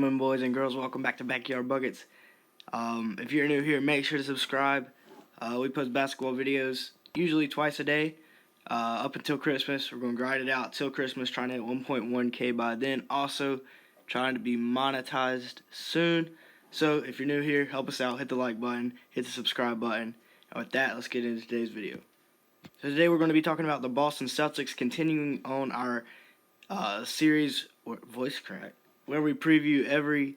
gentlemen, boys and girls, welcome back to Backyard Buckets. If you're new here, make sure to subscribe. We post basketball videos usually twice a day up until Christmas. We're going to grind it out till Christmas, trying to hit 1.1K by then. Also, trying to be monetized soon. So, if you're new here, help us out. Hit the like button, hit the subscribe button. And with that, let's get into today's video. So today we're going to be talking about the Boston Celtics, continuing on our series, voice crack, where we preview every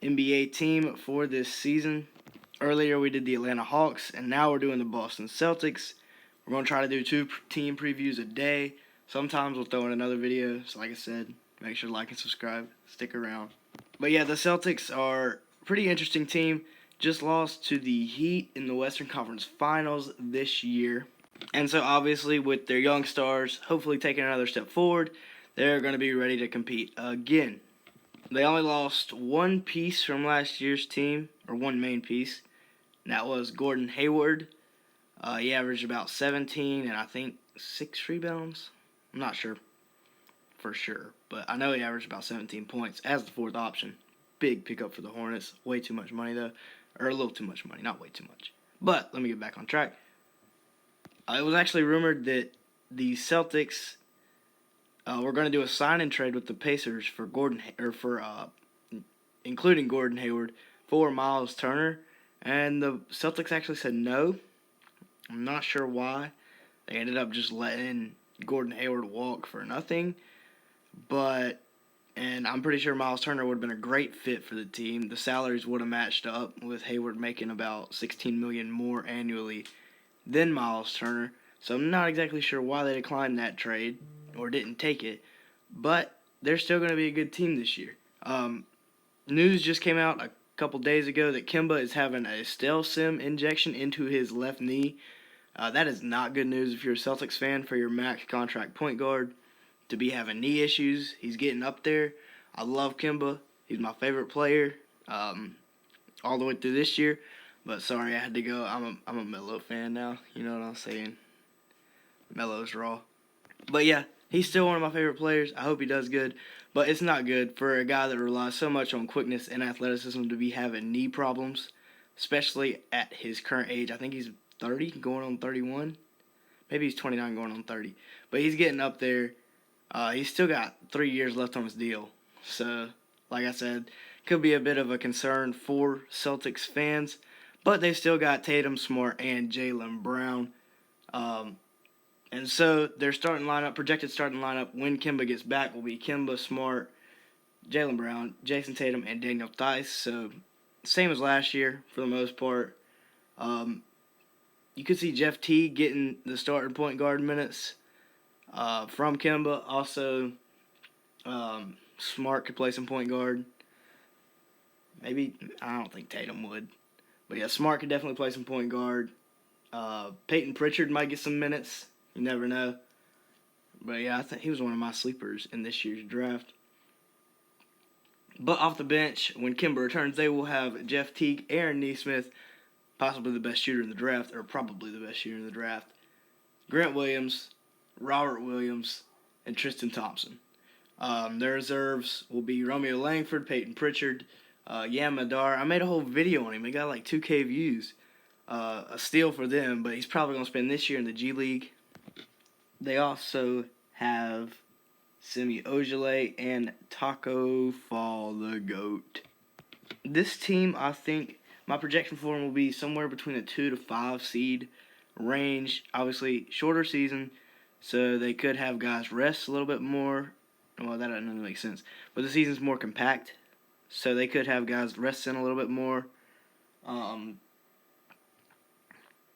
NBA team for this season. Earlier we did the Atlanta Hawks, and now we're doing the Boston Celtics. We're going to try to do 2 team previews a day. Sometimes we'll throw in another video. So like I said, make sure to like and subscribe. Stick around. But yeah, the Celtics are a pretty interesting team. Just lost to the Heat in the Western Conference Finals this year. And so obviously with their young stars hopefully taking another step forward, they're going to be ready to compete again. They only lost one piece from last year's team, or one main piece, and that was Gordon Hayward. He averaged about 17 and I think 6 rebounds. I'm not sure for sure, but I know he averaged about 17 points as the 4th option. Big pickup for the Hornets. Way too much money though, or a little too much money, not way too much. But let me get back on track. It was actually rumored that the Celtics were going to do a sign-and trade with the Pacers for including Gordon Hayward for Miles Turner, and the Celtics actually said no. I'm not sure why. They ended up just letting Gordon Hayward walk for nothing, and I'm pretty sure Miles Turner would have been a great fit for the team. The salaries would have matched up with Hayward making about $16 million more annually than Miles Turner. So I'm not exactly sure why they declined that trade or didn't take it, but they're still going to be a good team this year. News just came out a couple days ago that Kemba is having a Stelsim injection into his left knee. That is not good news if you're a Celtics fan for your max contract point guard to be having knee issues. He's getting up there. I love Kemba. He's my favorite player all the way through this year. But sorry, I had to go. I'm a Melo fan now. You know what I'm saying? Melo's raw. But yeah, he's still one of my favorite players. I hope he does good. But it's not good for a guy that relies so much on quickness and athleticism to be having knee problems, especially at his current age. I think he's 30, going on 31. Maybe he's 29, going on 30. But he's getting up there. He's still got 3 years left on his deal. So, like I said, could be a bit of a concern for Celtics fans. But they've still got Tatum, Smart, and Jaylen Brown. And so their projected starting lineup when Kemba gets back will be Kemba, Smart, Jaylen Brown, Jason Tatum, and Daniel Theis. So same as last year for the most part. You could see Jeff Teague getting the starting point guard minutes from Kemba. Also, Smart could play some point guard. Maybe, I don't think Tatum would. But yeah, Smart could definitely play some point guard. Peyton Pritchard might get some minutes. You never know. But yeah, I think he was one of my sleepers in this year's draft. But off the bench, when Kemba returns, they will have Jeff Teague, Aaron Nesmith, possibly the best shooter in the draft, or probably the best shooter in the draft, Grant Williams, Robert Williams, and Tristan Thompson. Their reserves will be Romeo Langford, Peyton Pritchard, Yam Madar. I made a whole video on him. It got like 2K views. A steal for them, but he's probably going to spend this year in the G League. They also have Semi Ojeleye and Taco Fall the GOAT. This team, I think, my projection for them will be somewhere between a 2 to 5 seed range. Obviously, shorter season, so they could have guys rest a little bit more. Well, that doesn't really make sense. But the season's more compact, so they could have guys resting a little bit more.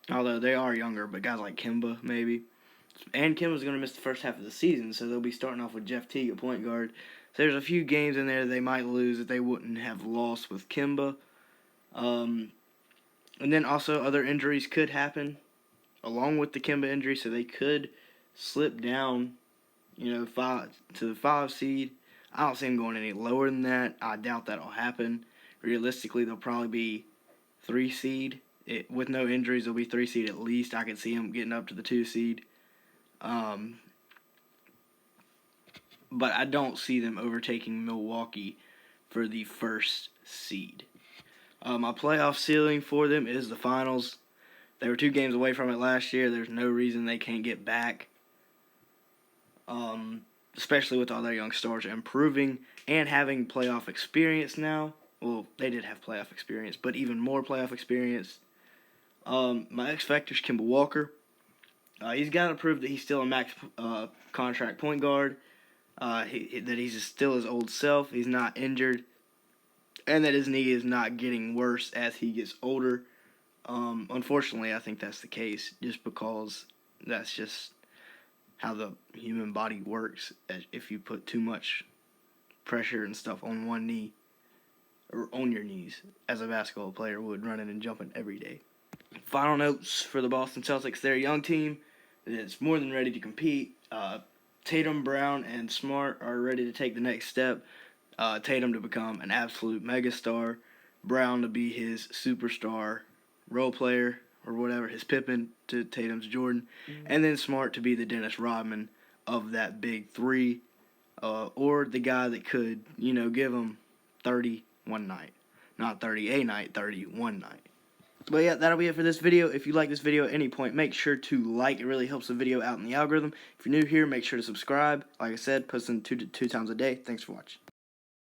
Although they are younger, but guys like Kemba, maybe. And Kemba's going to miss the first half of the season, so they'll be starting off with Jeff Teague at point guard. So there's a few games in there they might lose that they wouldn't have lost with Kemba. And then also other injuries could happen along with the Kemba injury, so they could slip down, 5 to the 5 seed. I don't see them going any lower than that. I doubt that'll happen. Realistically, they'll probably be 3 seed. With no injuries, they'll be 3 seed at least. I could see them getting up to the 2 seed. But I don't see them overtaking Milwaukee for the first seed. My playoff ceiling for them is the finals. They were 2 games away from it last year. There's no reason they can't get back. Especially with all their young stars improving and having playoff experience now. Well, they did have playoff experience, but even more playoff experience. My X Factor is Kemba Walker. He's got to prove that he's still a max contract point guard. That he's still his old self. He's not injured, and that his knee is not getting worse as he gets older. Unfortunately, I think that's the case, just because that's just how the human body works. If you put too much pressure and stuff on one knee, or on your knees, as a basketball player would, running and jumping every day. Final notes for the Boston Celtics. They're a young team that's more than ready to compete. Tatum, Brown, and Smart are ready to take the next step. Tatum to become an absolute megastar. Brown to be his superstar role player, or whatever, his Pippen to Tatum's Jordan. And then Smart to be the Dennis Rodman of that big three, or the guy that could, give him 30 one night. Not 30 a night, 30 one night. But yeah, that'll be it for this video. If you like this video at any point, make sure to like. It really helps the video out in the algorithm. If you're new here, make sure to subscribe. Like I said, posting two times a day. Thanks for watching.